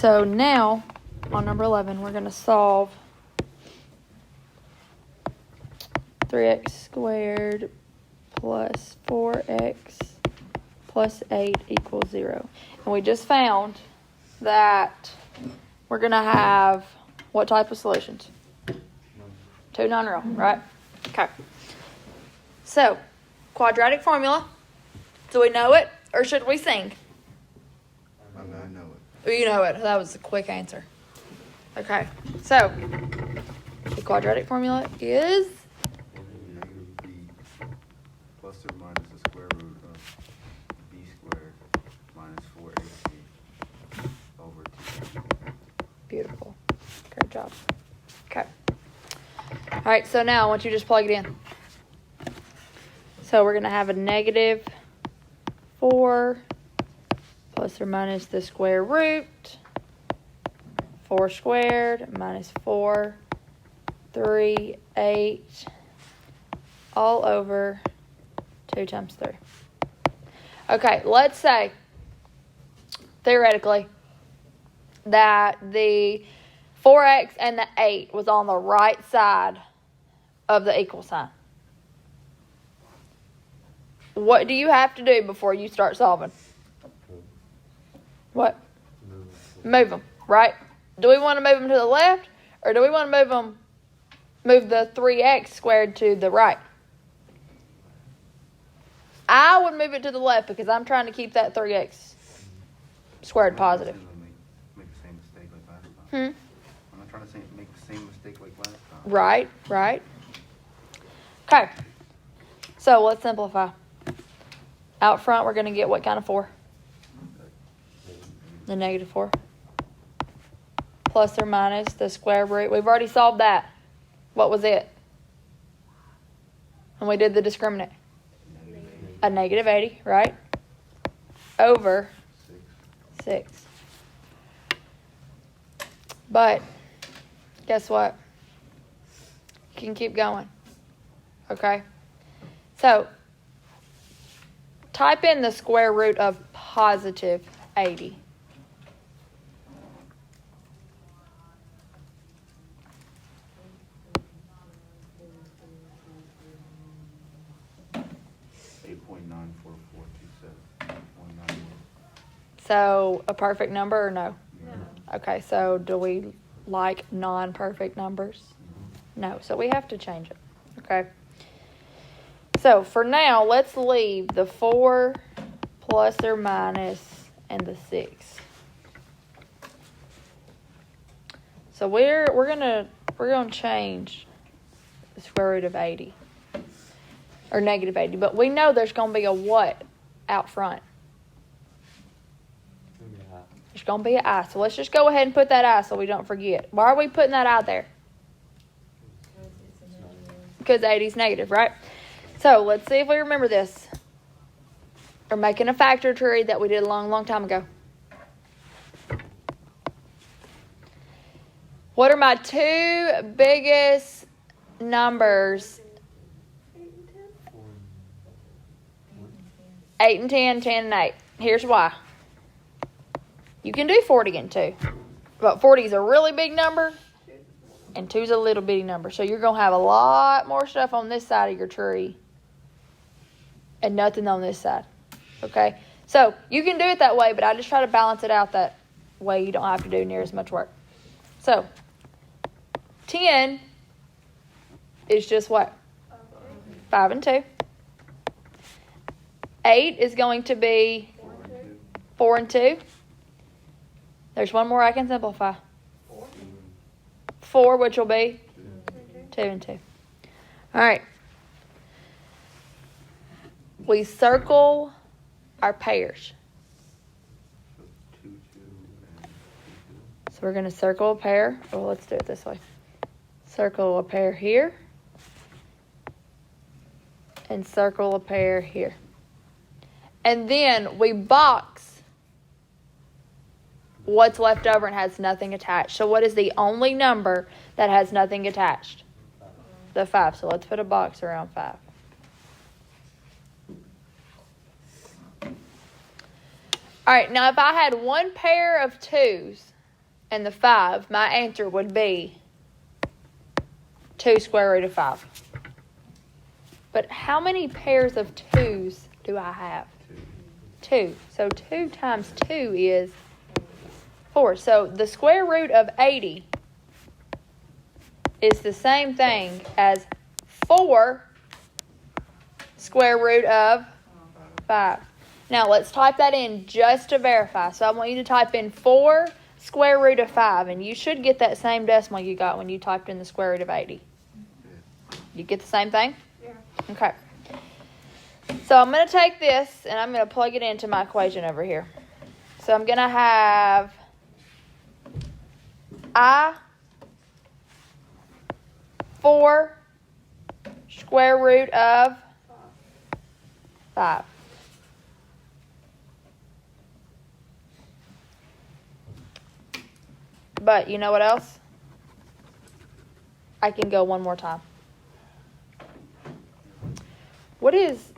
So now, on number 11, we're going to solve 3x squared plus 4x plus 8 equals 0. And we just found that we're going to have what type of solutions? Two non-real, right? Okay. So, quadratic formula. Do we know it, or should we sing? I know it. Oh, you know it. That was a quick answer. Okay. So, the quadratic formula is Negative b plus or minus the square root of b squared minus 4ac over 2. beautiful. Great job. Okay. All right, so now I want you to just plug it in. So we're going to have a negative 4 plus or minus the square root, 4 squared minus 4, 3, 8, all over 2 times 3. Okay, let's say, theoretically, that the 4x and the 8 was on the right side of the equal sign. What do you have to do before you start solving? What? Move them, right? Do we want to move them to the left, or do we want to move the 3x squared to the right? I would move it to the left because I'm trying to keep that 3x squared positive. Make the same mistake like last time. Hmm? I'm not trying to make the same mistake like last time. Right, right. Okay. So let's simplify. Out front, we're going to get what kind of 4? The negative 4. Plus or minus the square root. We've already solved that. What was it? And we did the discriminant. A negative 80, right? Over 6. But guess what? You can keep going. Okay? So, type in the square root of positive 80. So, a perfect number or no? No. Okay, so do we like non-perfect numbers? No, so we have to change it. Okay? So, for now, let's leave the 4 plus or minus and the 6. So, we're going to change the square root of 80 or negative 80, but we know there's going to be a what out front? There's going to be an I. So let's just go ahead and put that I so we don't forget. Why are we putting that I there? Because 80 is negative, right? So let's see if we remember this. We're making a factor tree that we did a long, long time ago. What are my two biggest numbers? 8 and 10, 10 and 8. Here's why. You can do 40 and 2. But 40 is a really big number, and 2 is a little bitty number. So you're going to have a lot more stuff on this side of your tree and nothing on this side. Okay? So you can do it that way, but I just try to balance it out that way you don't have to do near as much work. So 10 is just what? 5 and 2. 8 is going to be 4 and 2. There's one more I can simplify. 4, which will be 2 and 2. All right. We circle our pairs. So we're going to circle a pair. Well, let's do it this way. Circle a pair here. And circle a pair here. And then we box what's left over and has nothing attached. So what is the only number that has nothing attached? The 5. So let's put a box around 5. All right, now if I had one pair of 2s and the 5, my answer would be 2 square root of 5. But how many pairs of 2's do I have? 2. So 2 times 2 is 4. So the square root of 80 is the same thing as 4 square root of 5. Now let's type that in just to verify. So I want you to type in 4 square root of 5, and you should get that same decimal you got when you typed in the square root of 80. You get the same thing? Yeah. Okay. So I'm going to take this and I'm going to plug it into my equation over here. So I'm going to have I 4 square root of 5. But you know what else? I can go one more time. What is,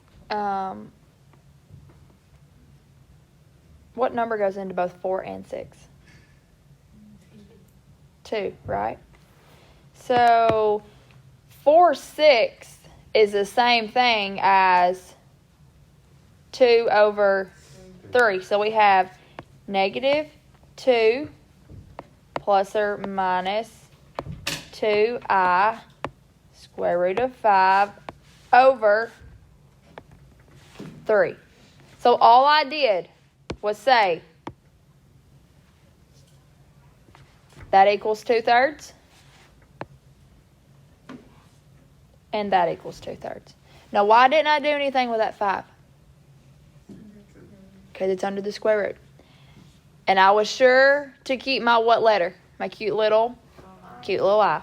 what number goes into both 4 and 6? 2, right? So 4/6 is the same thing as 2 over 3. So we have negative 2 plus or minus 2I square root of 5 over 3. So all I did was say that equals 2/3 and that equals 2/3. Now why didn't I do anything with that 5? Because it's under the square root. And I was sure to keep my what letter? My cute little I.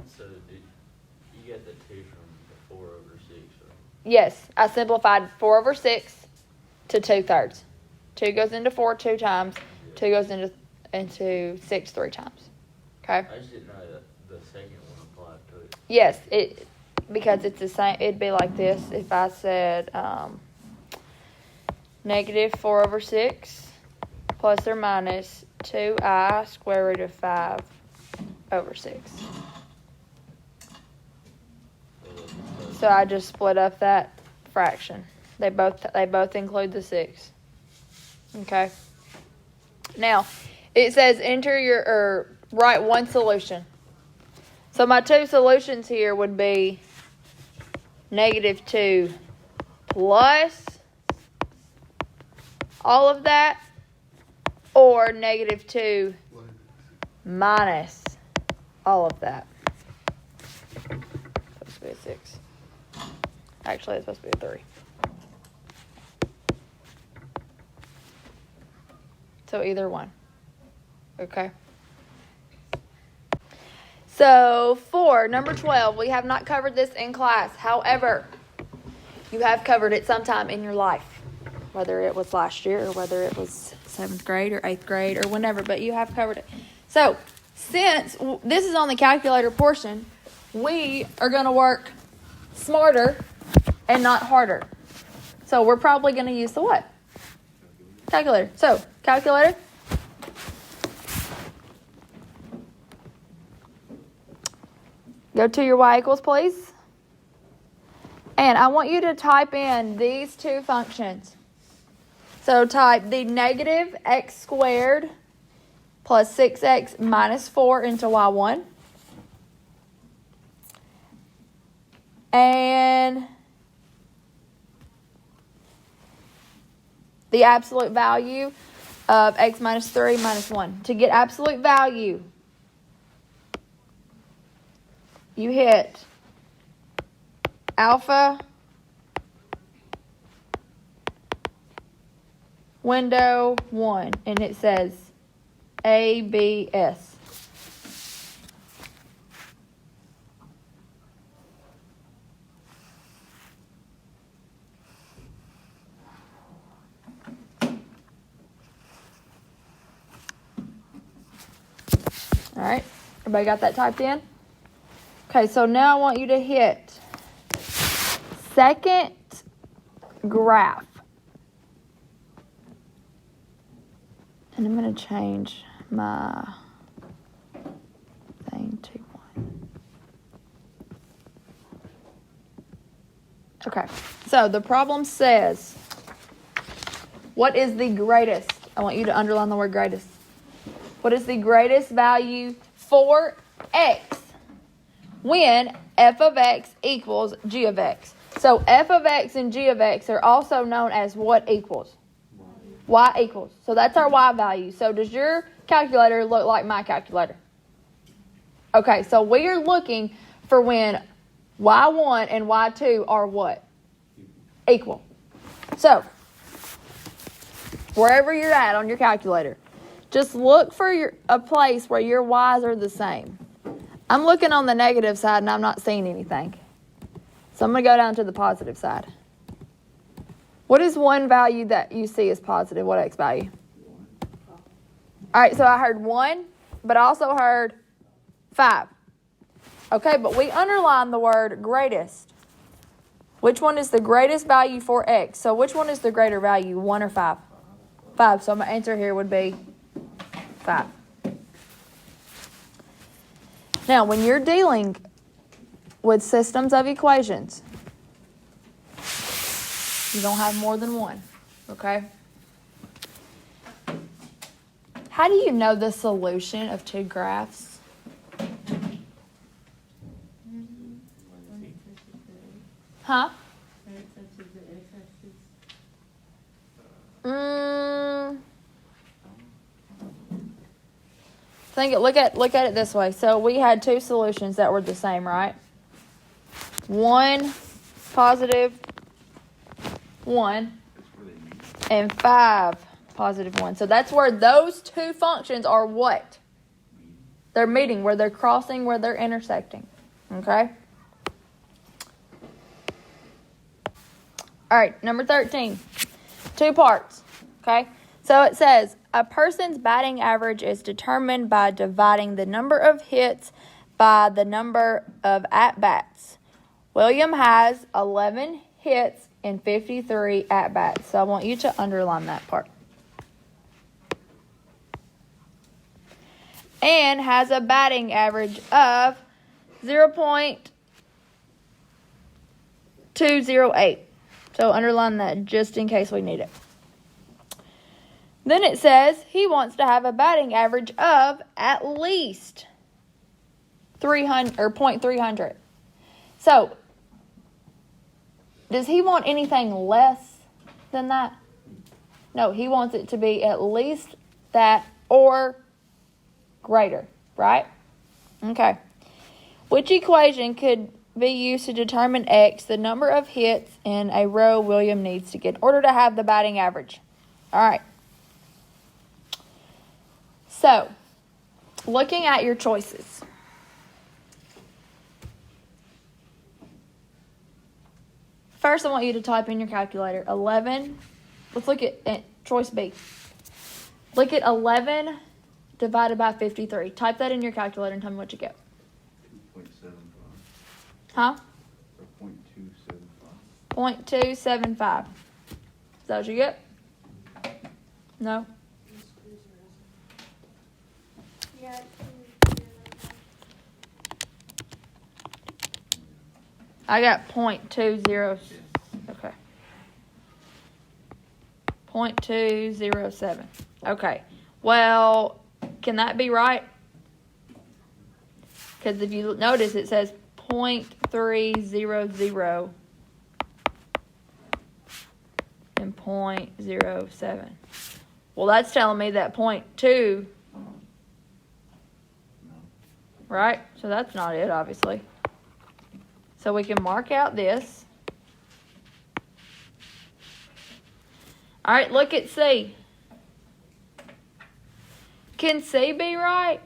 So you get the 2 from the 4 over 6, right? Yes, I simplified 4 over 6 to 2/3. 2 goes into 4 2 times. 2 goes into 6 3 times. Okay? I just didn't know that the second one applied to it. Yes, because it's the same. It'd be like this if I said negative 4 over 6 plus or minus 2I square root of 5 over 6. So I just split up that fraction. They both include the 6. Okay. Now, it says write one solution. So my 2 solutions here would be negative 2 plus all of that, or negative 2 minus all of that. It's supposed to be a 6. Actually, it's supposed to be a 3. So either one. Okay. So for number 12, we have not covered this in class. However, you have covered it sometime in your life, whether it was last year or whether it was 7th grade or 8th grade or whenever, but you have covered it. So since this is on the calculator portion, we are going to work smarter and not harder. So we're probably going to use the what? Calculator. So calculator. Go to your y equals, please. And I want you to type in these 2 functions. So type the negative x squared plus 6x minus 4 into y1. And the absolute value of x minus 3 minus 1. To get absolute value, you hit alpha, window 1, and it says ABS. All right, everybody got that typed in? Okay, so now I want you to hit second graph. And I'm going to change my thing to 1. Okay, so the problem says, what is the greatest? I want you to underline the word greatest. What is the greatest value for x when f of x equals g of x? So f of x and g of x are also known as what equals? Y equals. So that's our y value. So does your calculator look like my calculator? Okay, so we are looking for when y1 and y2 are what? Equal. So, wherever you're at on your calculator, just look for a place where your y's are the same. I'm looking on the negative side and I'm not seeing anything. So I'm going to go down to the positive side. What is one value that you see as positive? What x value? All right, so I heard 1, but I also heard 5. Okay, but we underlined the word greatest. Which one is the greatest value for x? So which one is the greater value, 1 or 5? 5. So my answer here would be 5. Now, when you're dealing with systems of equations, you don't have more than one, okay? How do you know the solution of two graphs? Huh? Look at it this way. So we had two solutions that were the same, right? 1 positive 1 and 5 positive 1. So that's where those two functions are what? They're meeting, where they're crossing, where they're intersecting. Okay? All right, number 13. 2 parts. Okay? So it says, a person's batting average is determined by dividing the number of hits by the number of at-bats. William has 11 hits and 53 at-bats. So I want you to underline that part. And has a batting average of 0.208. So underline that just in case we need it. Then it says he wants to have a batting average of at least 300 or 0.300. So, does he want anything less than that? No, he wants it to be at least that or greater, right? Okay. Which equation could be used to determine x, the number of hits in a row William needs to get in order to have the batting average? All right. So, looking at your choices. First, I want you to type in your calculator 11. Let's look at choice B. Look at 11 divided by 53. Type that in your calculator and tell me what you get. 2.75. Huh? Or 0.275. 0.275. Is that what you get? No? I got 0.20. Okay. 0.207. Okay. Well, can that be right? Because if you notice, it says 0.300 and 0.07. Well, that's telling me that 0.2, right? So that's not it, obviously. So we can mark out this. All right, look at C. Can C be right?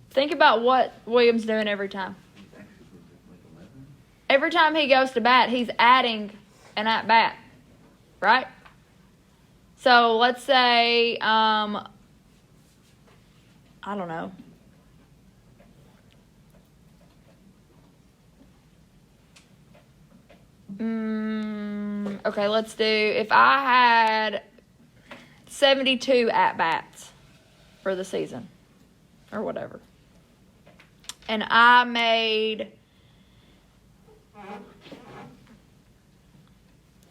Think about what William's doing every time. Every time he goes to bat, he's adding an at-bat, right? So let's say, I don't know. okay, let's do, if I had 72 at-bats for the season, or whatever, and I made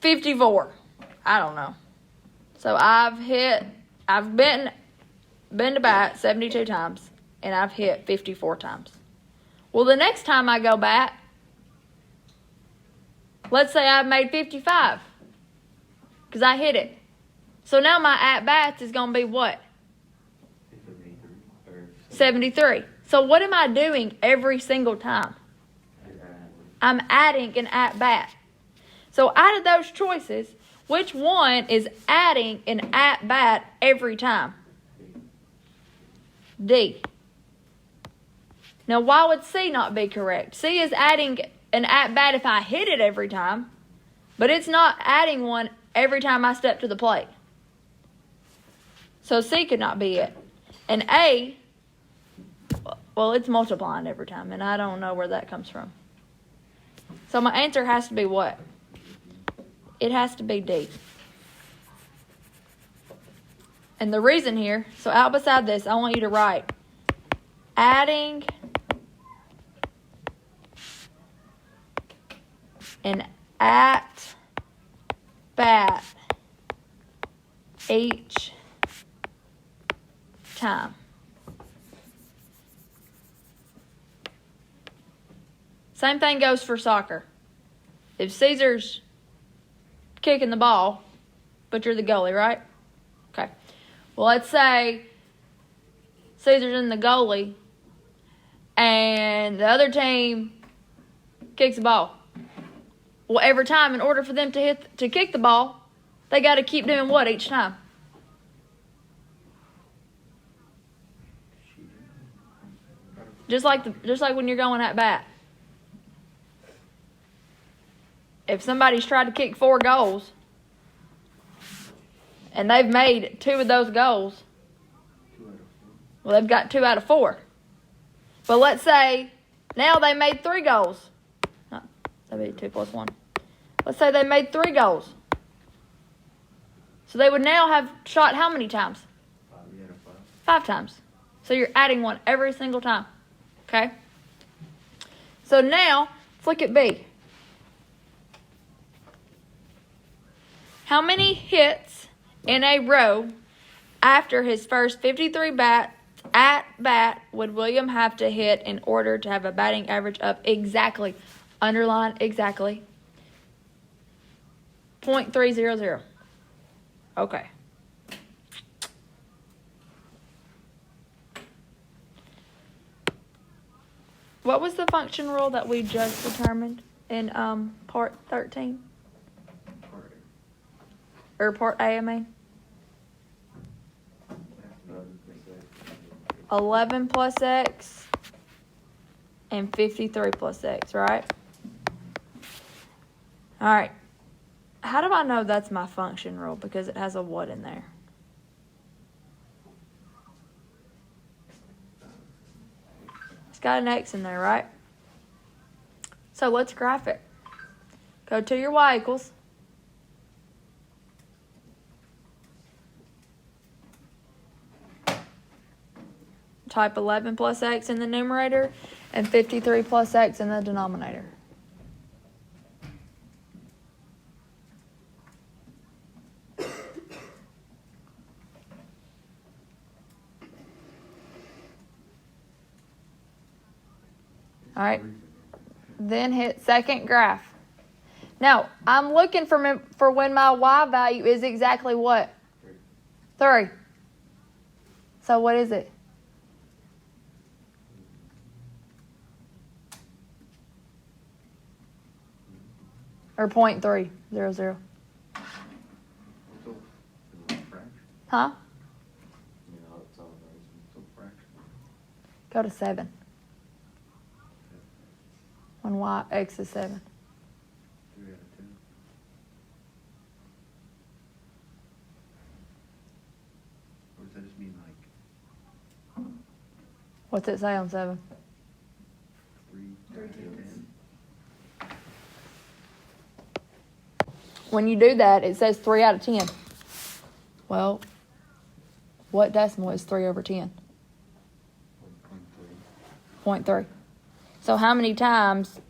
54. I don't know. So I've been to bat 72 times, and I've hit 54 times. Well, the next time I go bat, let's say I've made 55, because I hit it. So now my at-bats is going to be what? 73. So what am I doing every single time? I'm adding an at-bat. So out of those choices, which one is adding an at-bat every time? D. Now, why would C not be correct? C is adding an at-bat if I hit it every time, but it's not adding one every time I step to the plate. So C could not be it. And A, well, it's multiplying every time, and I don't know where that comes from. So my answer has to be what? It has to be D. And the reason here, so out beside this, I want you to write adding an at-bat each time. Same thing goes for soccer. If Caesar's kicking the ball, but you're the goalie, right? Okay. Well, let's say Caesar's in the goalie, and the other team kicks the ball. Well, every time, in order for them to kick the ball, they got to keep doing what each time? Just like when you're going at bat. If somebody's tried to kick 4 goals, and they've made 2 of those goals, well, they've got 2 out of 4. But let's say now they made 3 goals. No, that'd be 2 plus 1. Let's say they made 3 goals. So they would now have shot how many times? 5 times. So you're adding 1 every single time. Okay? So now, let's look at B. How many hits in a row after his first 53 at bat would William have to hit in order to have a batting average of exactly, underline exactly, .300? Okay. What was the function rule that we just determined in part 13? Or part A, I mean? 11 plus X and 53 plus X, right? All right. How do I know that's my function rule? Because it has a what in there? It's got an X in there, right? So let's graph it. Go to your Y equals. Type 11 plus X in the numerator and 53 plus X in the denominator. All right. Then hit second graph. Now, I'm looking for when my Y value is exactly what? 3. So what is it? Or 0.300. Huh? Go to 7. When Y, X is 7. 3 out of 10. Or does that just mean like What's it say on 7? 3 out of 10? when you do that, it says 3 out of 10. Well, what decimal is 3 over 10? 0.3. So how many times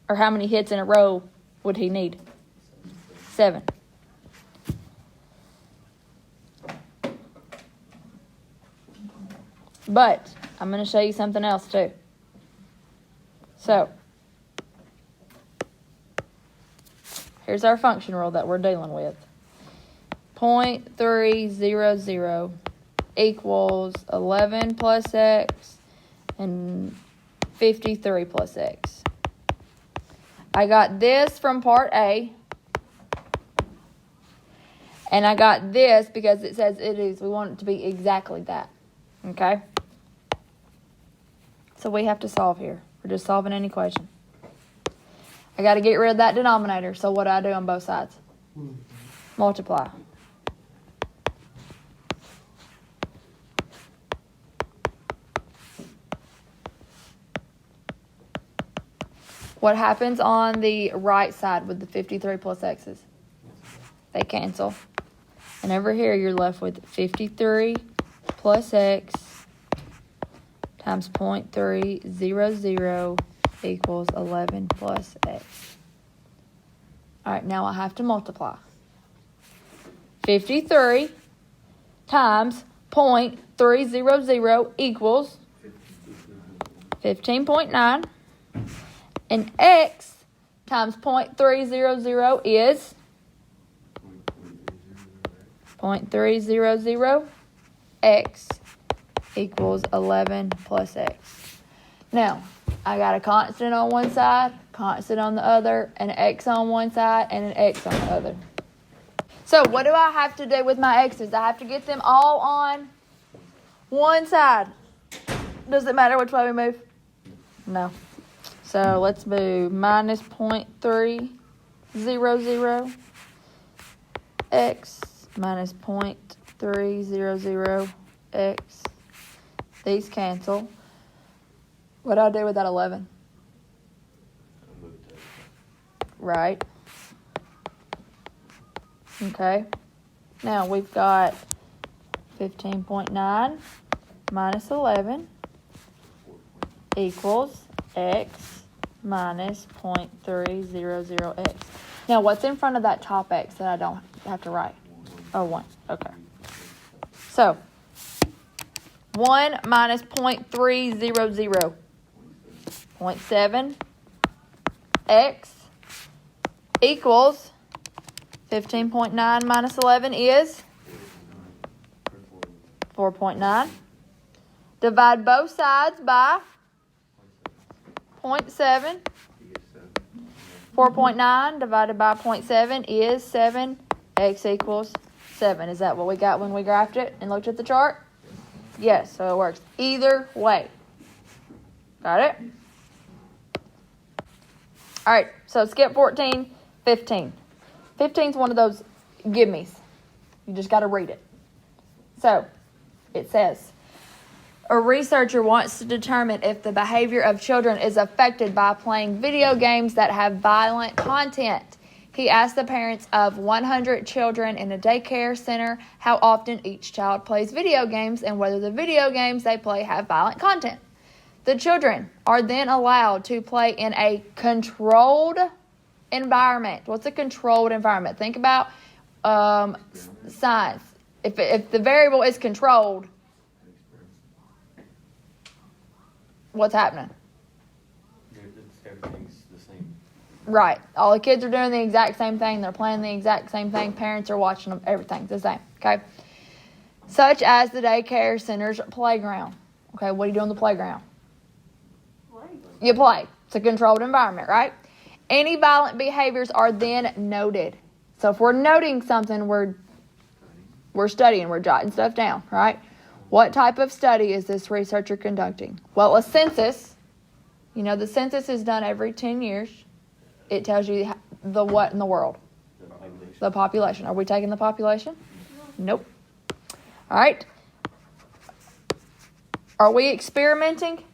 or how many hits in a row would he need? 7. But I'm going to show you something else too. So here's our function rule that we're dealing with. 0.300 equals 11 plus x and 53 plus x. I got this from part A. And I got this because it says it is. We want it to be exactly that. Okay? So we have to solve here. We're just solving an equation. I got to get rid of that denominator. So what do I do on both sides? Multiply. What happens on the right side with the 53 plus x's? They cancel. And over here you're left with 53 plus x times 0.300 equals 11 plus x. All right, now I have to multiply. 53 times 0.300 equals 15.9. And x times 0.300 is 0.300 x equals 11 plus x. Now, I got a constant on one side, constant on the other, an x on one side, and an x on the other. So what do I have to do with my x's? I have to get them all on one side. Does it matter which way we move? No. So let's move minus 0.300 x minus 0.300 x. These cancel. What do I do with that 11? Right. Okay. Now we've got 15.9 minus 11 equals x minus 0.300x. Now, what's in front of that top x that I don't have to write? Oh, 1. Okay. So, 1 minus 0.300. 0.7 x equals 15.9 minus 11 is 4.9. Divide both sides by 0.7. 4.9 divided by 0.7 is 7. X equals 7. Is that what we got when we graphed it and looked at the chart? Yes, so it works either way. Got it? All right, so skip 14, 15. 15 is one of those gimmes. You just got to read it. So, it says, a researcher wants to determine if the behavior of children is affected by playing video games that have violent content. He asked the parents of 100 children in a daycare center how often each child plays video games and whether the video games they play have violent content. The children are then allowed to play in a controlled environment. What's a controlled environment? Think about science. If the variable is controlled, what's happening? Everything's the same. Right. All the kids are doing the exact same thing. They're playing the exact same thing. Parents are watching them. Everything's the same. Okay. Such as the daycare center's playground. Okay. What do you do on the playground? You play. It's a controlled environment, right? Any violent behaviors are then noted. So if we're noting something, we're studying. We're jotting stuff down, right? What type of study is this researcher conducting? Well, a census. You know, the census is done every 10 years. It tells you the what in the world? The population. Are we taking the population? Nope. All right. Are we experimenting?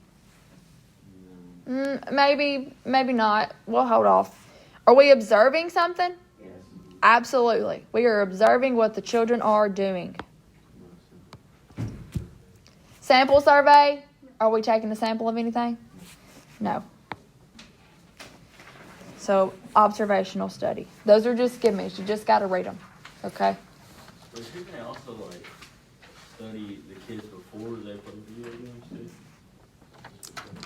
Maybe not. We'll hold off. Are we observing something? Absolutely. We are observing what the children are doing. Sample survey. Are we taking a sample of anything? No. So, observational study. Those are just gimmies. You just got to read them. Okay? But shouldn't they also, like, study the kids before they play video games,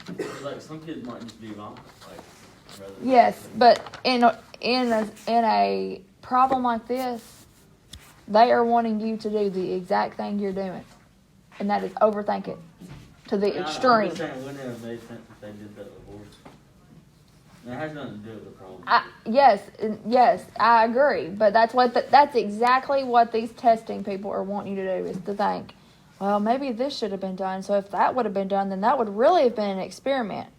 too? Like, some kids might just be violent, like, rather than... Yes, but in a problem like this, they are wanting you to do the exact thing you're doing. And that is overthink it to the extreme. I'm just saying, wouldn't it have made sense if they did that before? It has nothing to do with the problem. Yes, I agree. But that's exactly what these testing people are wanting you to do, is to think, well, maybe this should have been done. So if that would have been done, then that would really have been an experiment.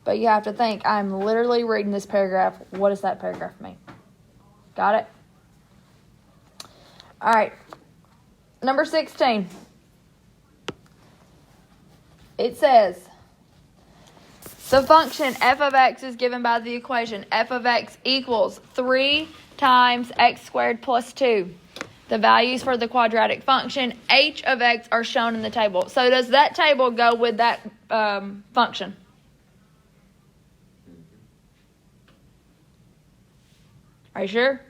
But you have to think, I'm literally reading this paragraph. What does that paragraph mean? Got it? All right. Number 16. It says, the function f of x is given by the equation f of x equals 3 times x squared plus 2. The values for the quadratic function h of x are shown in the table. So does that table go with that function? Are you sure?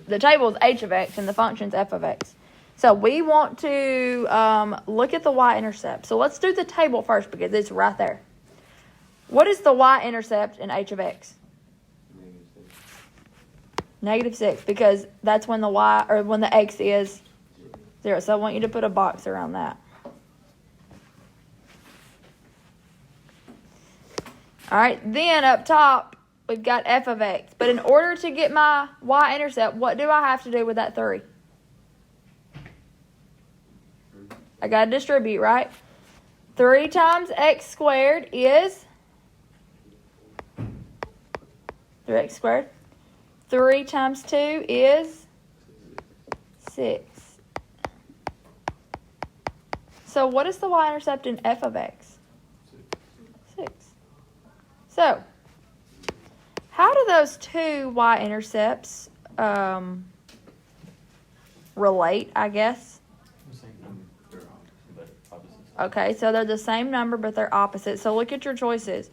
The table is h of x and the function is f of x. So we want to look at the y-intercept. So let's do the table first because it's right there. What is the y-intercept in h of x? -6, because that's when when the x is 0. So I want you to put a box around that. All right, then up top, we've got f of x. But in order to get my y-intercept, what do I have to do with that 3? I got to distribute, right? 3 times x squared is 3x squared. 3 times 2 is 6. So what is the y-intercept in f of x? 6. So, how do those two y-intercepts relate, I guess? Okay, so they're the same number, but they're opposite. So look at your choices.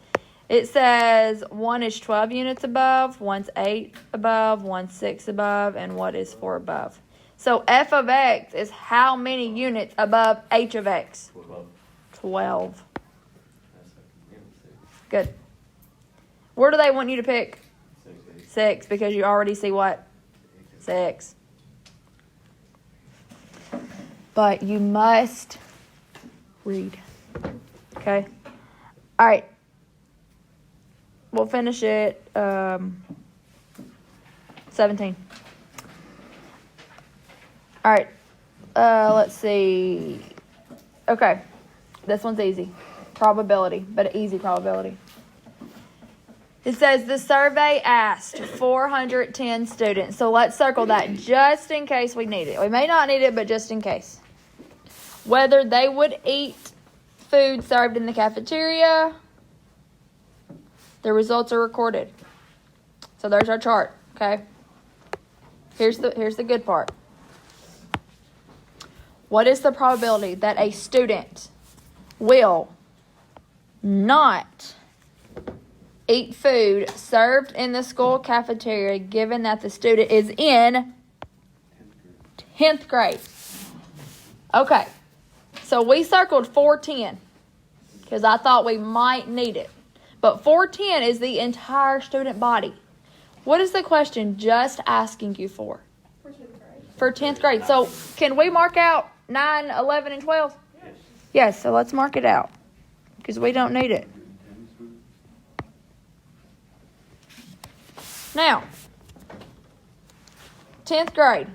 It says 1 is 12 units above, 1's 8 above, 1's 6 above, and what is 4 above. So f of x is how many units above h of x? 12. Good. Where do they want you to pick? 6, because you already see what? 6. But you must read. Okay? All right. We'll finish it 17. All right. Let's see. Okay. This one's easy. Probability, but an easy probability. It says the survey asked 410 students. So let's circle that just in case we need it. We may not need it, but just in case. Whether they would eat food served in the cafeteria. The results are recorded. So there's our chart, okay? Here's the good part. What is the probability that a student will not eat food served in the school cafeteria given that the student is in 10th grade? Okay. So we circled 410 because I thought we might need it. But 410 is the entire student body. What is the question just asking you for? For 10th grade. So can we mark out 9, 11, and 12? Yes, so let's mark it out because we don't need it. Now, 10th grade.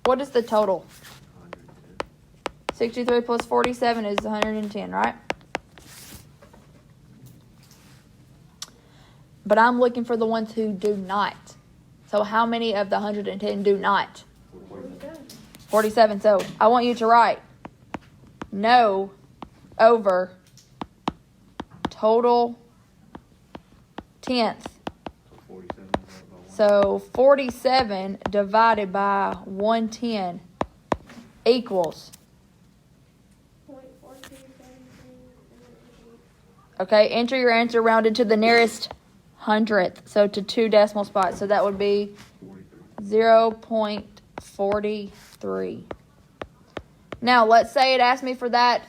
What is the total? 63 plus 47 is 110, right? But I'm looking for the ones who do not. So how many of the 110 do not? 47. So I want you to write no over total 10th. So 47 divided by 110 equals. Okay, enter your answer rounded to the nearest hundredth, so to 2 decimal spots. So that would be 0.43. Now, let's say it asked me for that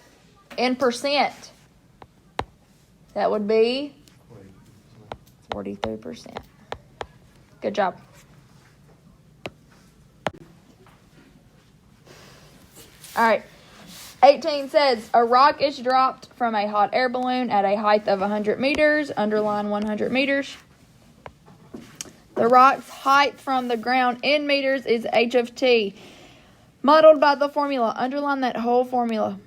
in percent. That would be 43%. Good job. All right. 18 says, a rock is dropped from a hot air balloon at a height of 100 meters. Underline 100 meters. The rock's height from the ground in meters is h of t. Modeled by the formula. Underline that whole formula.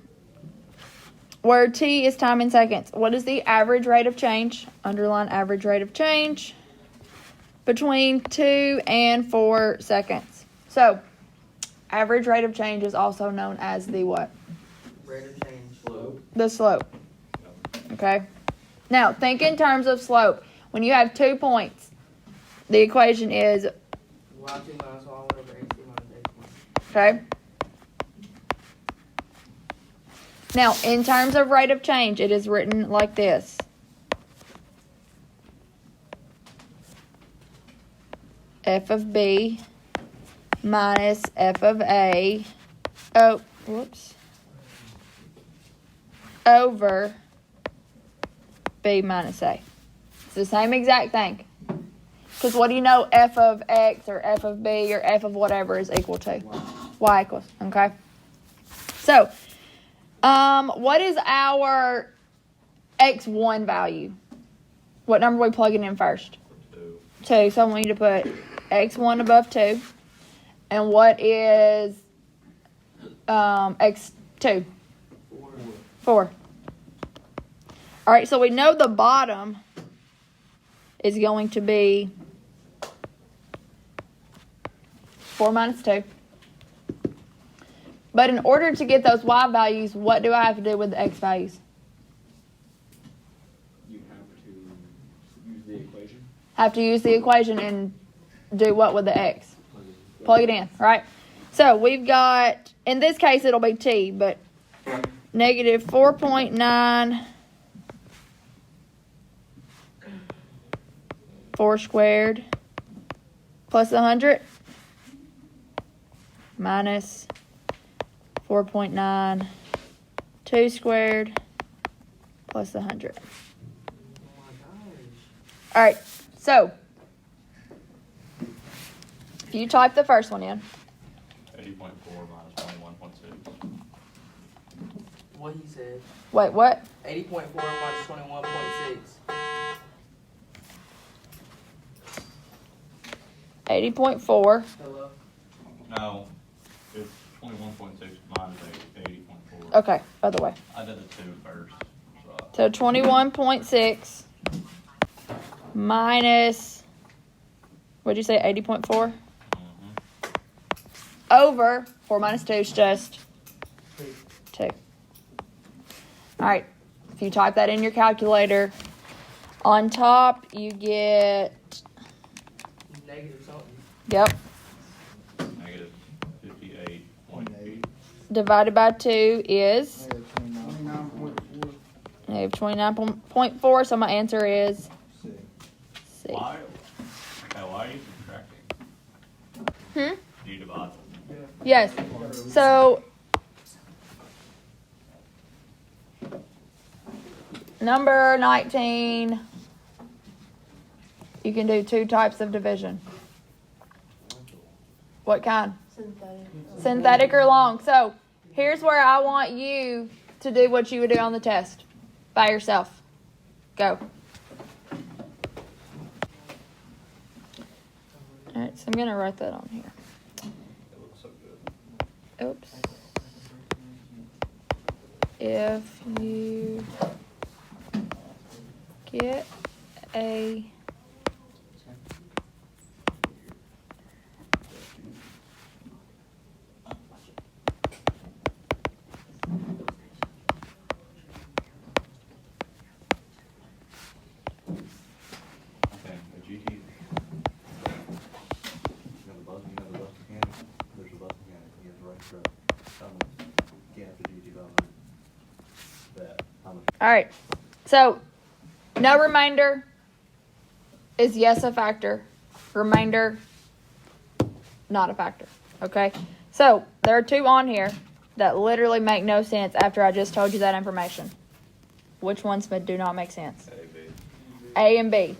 Where t is time in seconds. What is the average rate of change? Underline average rate of change. Between 2 and 4 seconds. So, average rate of change is also known as the what? Rate of change. Slope. The slope. Okay? Now, think in terms of slope. When you have 2 points, the equation is, y2 minus y1 over ac minus h1. okay? Now, in terms of rate of change, it is written like this. F of B minus F of A, over B minus A. It's the same exact thing. Because what do you know F of X or F of B or F of whatever is equal to? Y equals, okay? So, what is our X1 value? What number are we plugging in first? 2. So I want you to put X1 above 2. And what is X2? 4. All right, so we know the bottom is going to be 4 minus 2. But in order to get those Y values, what do I have to do with the X values? You have to use the equation. Have to use the equation and do what with the X? Plug it in, right? So we've got, in this case, it'll be T, but negative 4.9 4 squared plus 100 minus 4.9 2 squared plus 100. Oh my gosh. All right, so if you type the first one in, 80.4 minus 21.6. What he said. wait, what? 80.4 minus 21.6. 80.4. Hello? No, it's 21.6 minus 80.4. Okay, other way. I did the 2 first. So 21.6 minus, what'd you say, 80.4? Over 4 minus 2 is just 2. All right, if you type that in your calculator, on top you get, Negative something. yep, Negative 58.8. divided by 2 is 29.4. negative 29.4, so my answer is C. Why? Okay, why are you subtracting? Do you divide? Yes, so number 19, you can do 2 types of division. What kind? Synthetic or long. So here's where I want you to do what you would do on the test by yourself. Go. All right, so I'm going to write that on here. It looks so good. Oops. If you get a Okay, but you keep. All right. So, no remainder is yes a factor. Remainder, not a factor. Okay? So, there are two on here that literally make no sense after I just told you that information. Which ones do not make sense? A and B.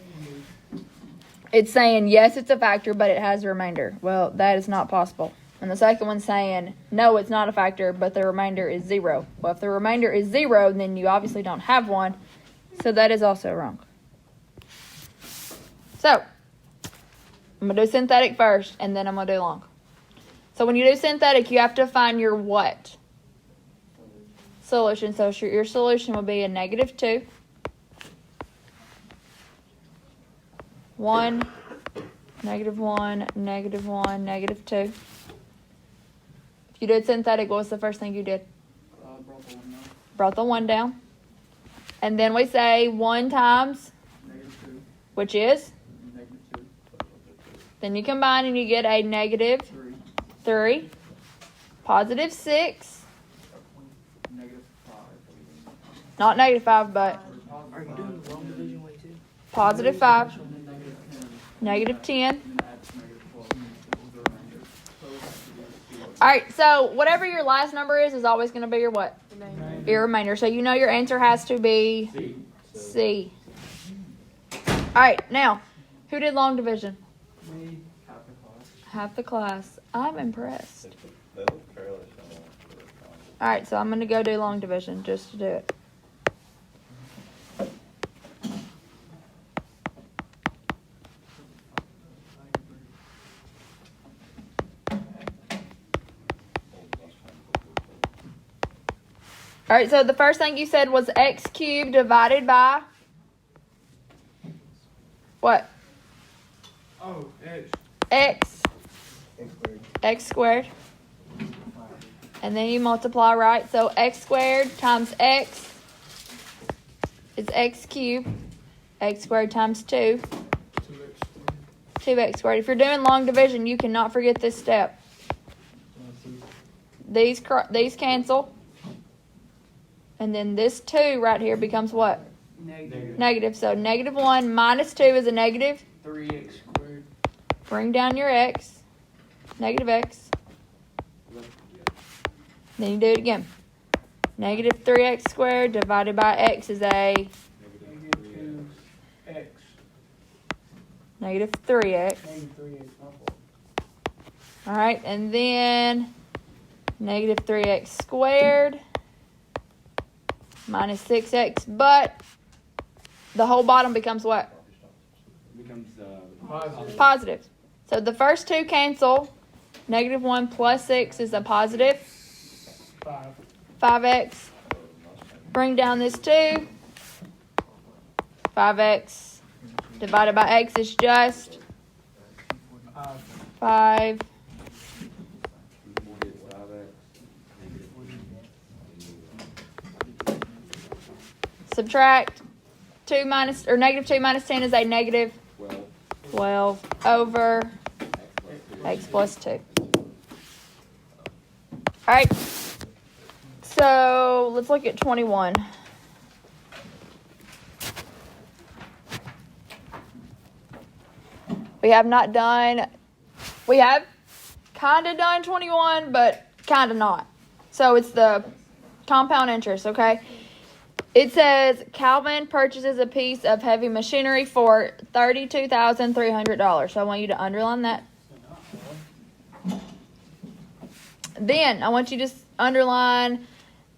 It's saying, yes, it's a factor, but it has a remainder. Well, that is not possible. And the second one's saying, no, it's not a factor, but the remainder is 0. Well, if the remainder is 0, then you obviously don't have one. So that is also wrong. So, I'm going to do synthetic first, and then I'm going to do long. So when you do synthetic, you have to find your what? Solution. So your solution will be a -2. 1, -1, -1, -2. If you did synthetic, what was the first thing you did? Brought the 1 down. Brought the 1 down. And then we say 1 times, -2. which is? -2. Then you combine and you get a -3, 3. +6, -5. not -5, but Are you doing the long division way too? +5, -10. -10. And that's -12. The remainder. So it has to be All right, so whatever your last number is always going to be your what? remainder. Your remainder. So you know your answer has to be C. C. All right, now, who did long division? Me, half the class. Half the class. I'm impressed. They look fairly similar to the concept. All right, so I'm going to go do long division just to do it. All right, so the first thing you said was x cubed divided by what? Oh, X. X. X squared. And then you multiply, right? So x squared times x is x cubed. X squared times 2. 2x squared. If you're doing long division, you cannot forget this step. These cancel. And then this 2 right here becomes what? Negative. Negative. So -1 minus 2 is a negative. 3x squared. Bring down your x. Negative x. Then you do it again. Negative 3x squared divided by x is a -2x. negative 3x. -3x. All right, and then negative 3x squared minus 6x, but the whole bottom becomes what? Becomes Positive. So the first 2 cancel. -1 plus 6 is a positive 5. 5x. Bring down this 2. 5x divided by x is just 5. Subtract 2 minus, or -2 minus 10 is a negative 12 over x plus 2. All right. So let's look at 21. We have kind of done 21, but kind of not. So it's the compound interest, okay? It says Calvin purchases a piece of heavy machinery for $32,300. So I want you to underline that. Then I want you to underline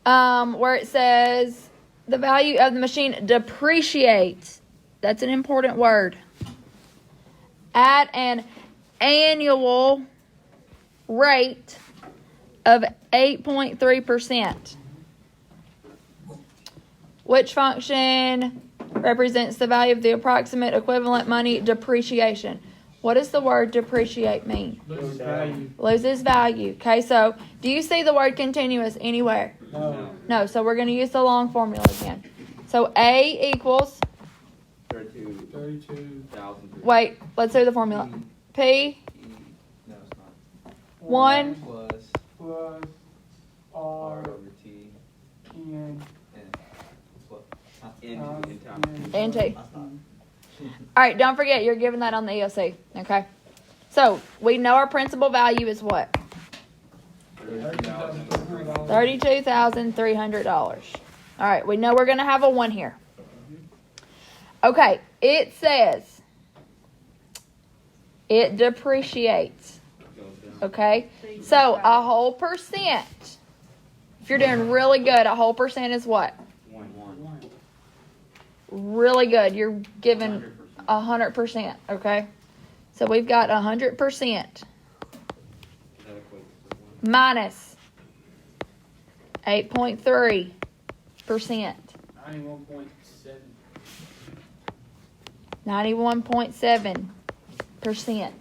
where it says the value of the machine depreciates. That's an important word. At an annual rate of 8.3%. Which function represents the value of the approximate equivalent money depreciation? What does the word depreciate mean? Loses value. Loses value. Okay, so do you see the word continuous anywhere? No. No, so we're going to use the long formula again. So A equals, 32,000. wait, let's do the formula. P, No, it's not. 1, Plus Plus R R over T N and plus And T. All right, don't forget, you're giving that on the EOC, okay? So, we know our principal value is what? $32,300. All right, we know we're going to have a 1 here. Okay, it says it depreciates, okay? So, a whole percent, if you're doing really good, a whole percent is what? Really good. You're giving 100%, okay? So we've got 100% minus 8.3%. 91.7. 91.7%.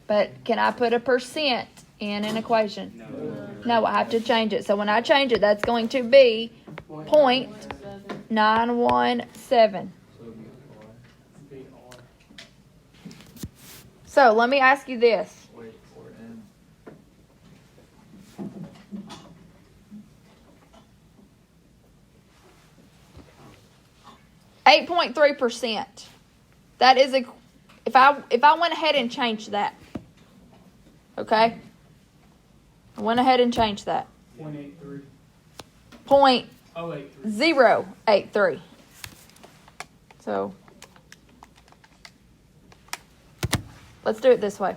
But can I put a percent in an equation? No, I have to change it. So when I change it, that's going to be 0.917. Be R. So let me ask you this. Wait for N. 8.3%. That is a. If I went ahead and changed that, okay. I went ahead and changed that. 0.83. Point 083. 0.83. So let's do it this way.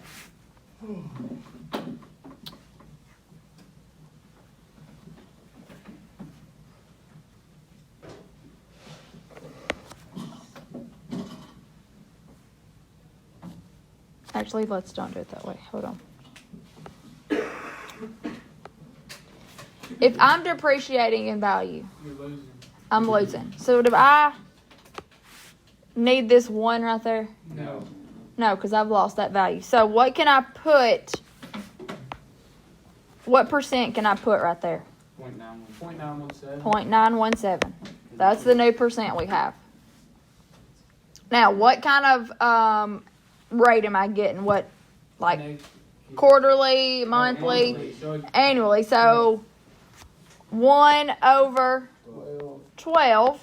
Actually, let's don't do it that way. Hold on. If I'm depreciating in value, You're losing. I'm losing. So do I need this 1 right there? No. No, because I've lost that value. So what can I put? What percent can I put right there? 0.917. 0.917. That's the new percent we have. Now, what kind of rate am I getting? What, like quarterly, monthly, annually? So 1/12.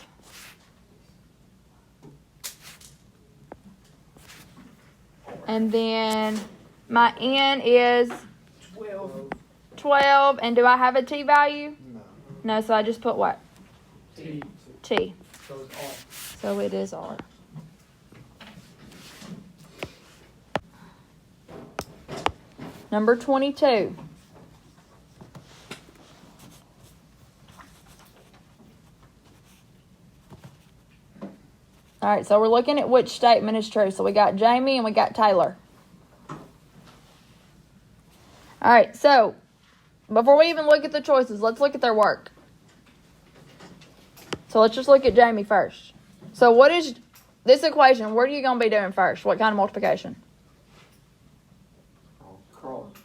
And then my N is 12. And do I have a T value? No, so I just put what? T. T. So it's R. So it is R. Number 22. All right, so we're looking at which statement is true. So we got Jamie and we got Taylor. All right, so before we even look at the choices, let's look at their work. So let's just look at Jamie first. So what is this equation? What are you going to be doing first? What kind of multiplication?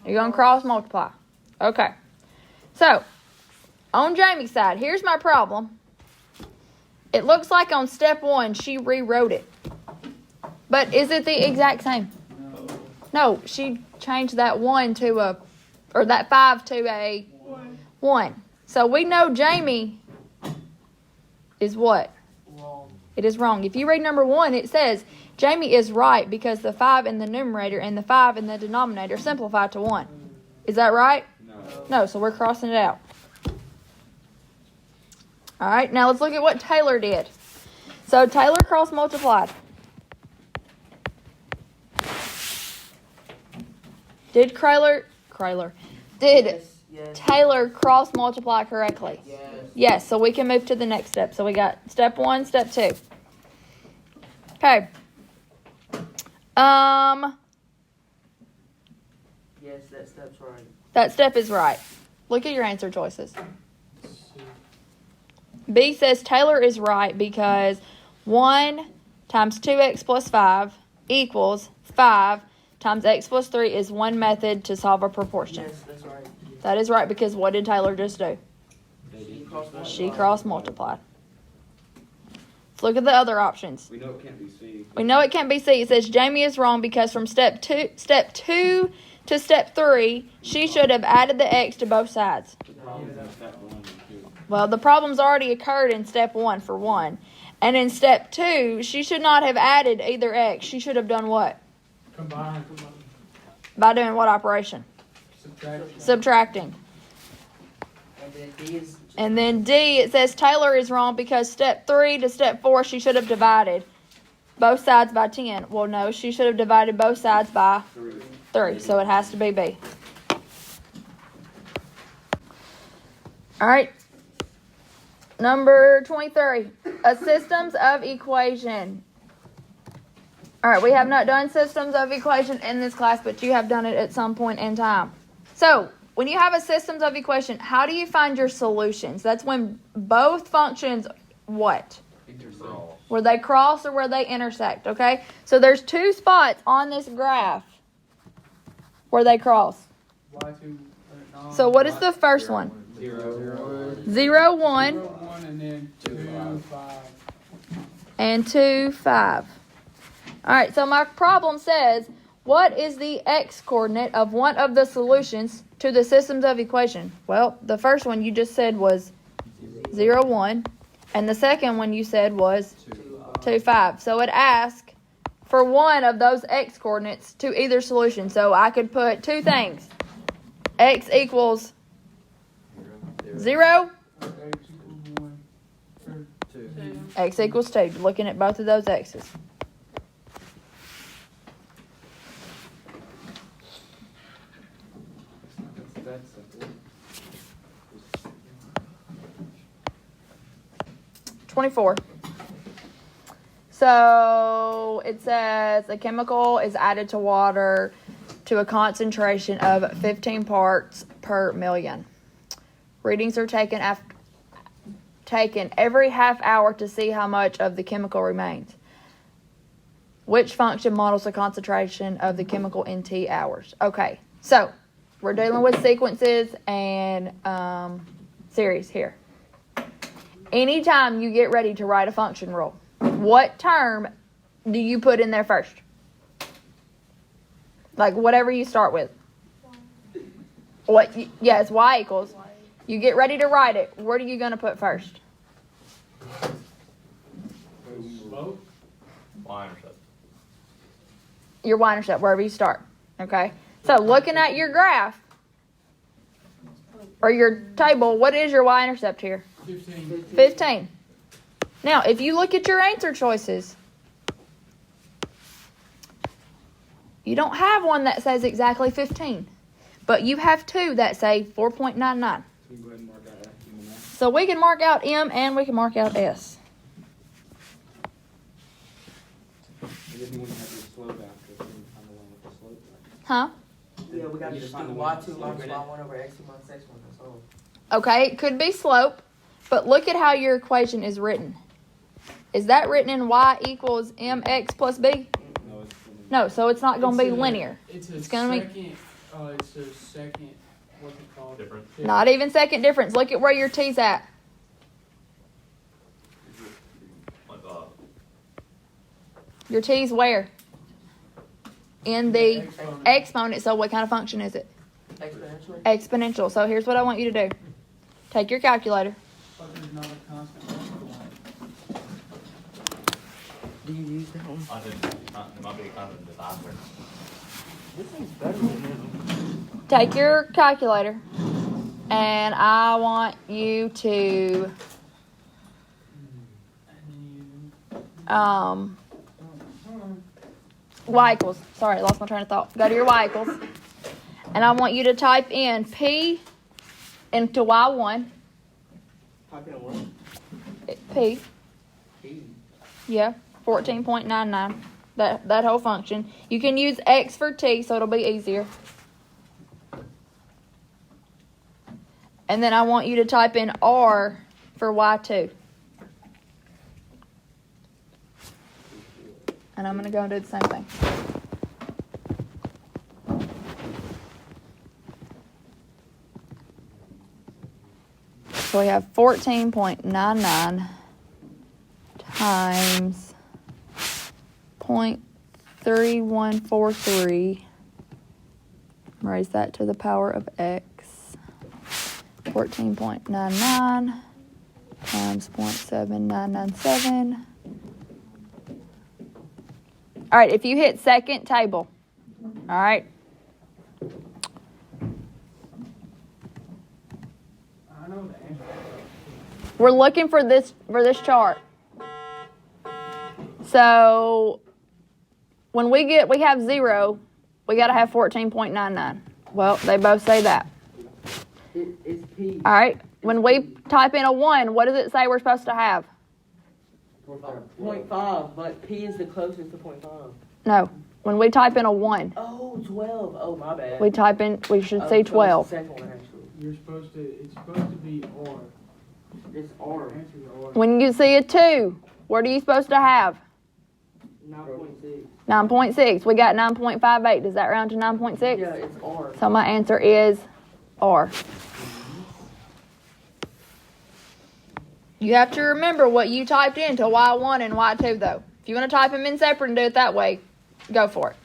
You're going to cross multiply. Okay. So, on Jamie's side, here's my problem. It looks like on step 1, she rewrote it. But is it the exact same? No, she changed that 1 to a, or that 5 to a 1. So we know Jamie is what? Wrong. It is wrong. If you read number 1, it says Jamie is right because the 5 in the numerator and the 5 in the denominator simplify to 1. Is that right? No, so we're crossing it out. All right, now let's look at what Taylor did. So Taylor cross multiplied. Did Taylor cross multiply correctly? Yes, so we can move to the next step. So we got step 1, step 2. Okay. Yes, that step's right. That step is right. Look at your answer choices. B says Taylor is right because 1 times 2x plus 5 equals 5 times x plus 3 is one method to solve a proportion. Yes, that's right. That is right because what did Taylor just do? She cross multiplied. Let's look at the other options. We know it can't be C. We know it can't be C. It says Jamie is wrong because from step 2 to step 3, she should have added the x to both sides. The problem is step 1 and 2. Well, the problem's already occurred in step 1 for 1. And in step 2, she should not have added either x. She should have done what? Combine, By doing what operation? subtraction. Subtracting. And then D is. And then D, it says Taylor is wrong because step 3 to step 4, she should have divided both sides by 10. Well, no, she should have divided both sides by 3. So it has to be B. All right. Number 23, a systems of equation. All right, we have not done systems of equation in this class, but you have done it at some point in time. So, when you have a systems of equation, how do you find your solutions? That's when both functions, what? Where they cross or where they intersect, okay? So, there's 2 spots on this graph where they cross. Y2. So, what is the first one? 0, 1, 1 and then 2, 5. and 2, 5. All right, so my problem says, what is the x-coordinate of one of the solutions to the systems of equation? Well, the first one you just said was 0, 1, and the second one you said was 2, 5. So it asks for one of those x-coordinates to either solution. So I could put 2 things. X equals 0, X equals 1. Or 2. x equals 2. Looking at both of those x's. That's simple. 24. So it says a chemical is added to water to a concentration of 15 parts per million. Readings are taken every half hour to see how much of the chemical remains. Which function models the concentration of the chemical in T hours? Okay, so we're dealing with sequences and series here. Anytime you get ready to write a function rule, what term do you put in there first? Like whatever you start with. Yes, y equals. You get ready to write it. What are you going to put first? Slope. Y-intercept. Your y-intercept, wherever you start. Okay? So looking at your graph or your table, what is your y-intercept here? 15. 15. Now, if you look at your answer choices, you don't have one that says exactly 15, but you have 2 that say 4.99. So you go ahead and mark out F and then F. So we can mark out M and we can mark out S. And then you want to have your slope after, so you find the one with the slope. Huh? Yeah, we gotta You just find do the one Y2 with the minus slope in it. Y1 over X2 minus X1. That's all. Okay, it could be slope, but look at how your equation is written. Is that written in y equals mx plus b? No, it's No, so it's not going to be a- linear. It's It's a gonna be- second. It's a second. What's it called? Difference. Not even second difference. Look at where your t's at. Like, Your t's where? In the Exponent. exponent. So what kind of function is it? Exponentially. Exponential. So here's what I want you to do. Take your calculator. But there's not a constant multiplier. Do you use that one? I didn't, it might be kind of a disaster. This thing's better than that. Take your calculator. And I want you to And y equals. Sorry, I lost my train of thought. Go to your y equals. And I want you to type in P into y1. Type in what? P. P. Yeah, 14.99. That whole function. You can use X for T, so it'll be easier. And then I want you to type in R for Y2. And I'm going to go and do the same thing. So we have 14.99 times 0.3143. Raise that to the power of x. 14.99 times 0.7997 All right, if you hit second table, all right. I know the answer. We're looking for this chart. So when we have 0, we got to have 14.99. Well, they both say that. It's P. All right. When we type in a 1, what does it say we're supposed to have? 0.5, but P is the closest to 0.5. No. When we type in a 1, Oh, 12. Oh, my bad. we should Oh, see so 12. it's the second one, actually. It's supposed to be R. It's R. Answer the R. When you see a 2, what are you supposed to have? 9.6. 9.6. We got 9.58. Does that round to 9.6? Yeah, it's R. So my answer is R. You have to remember what you typed into Y1 and Y2, though. If you want to type them in separate and do it that way, go for it.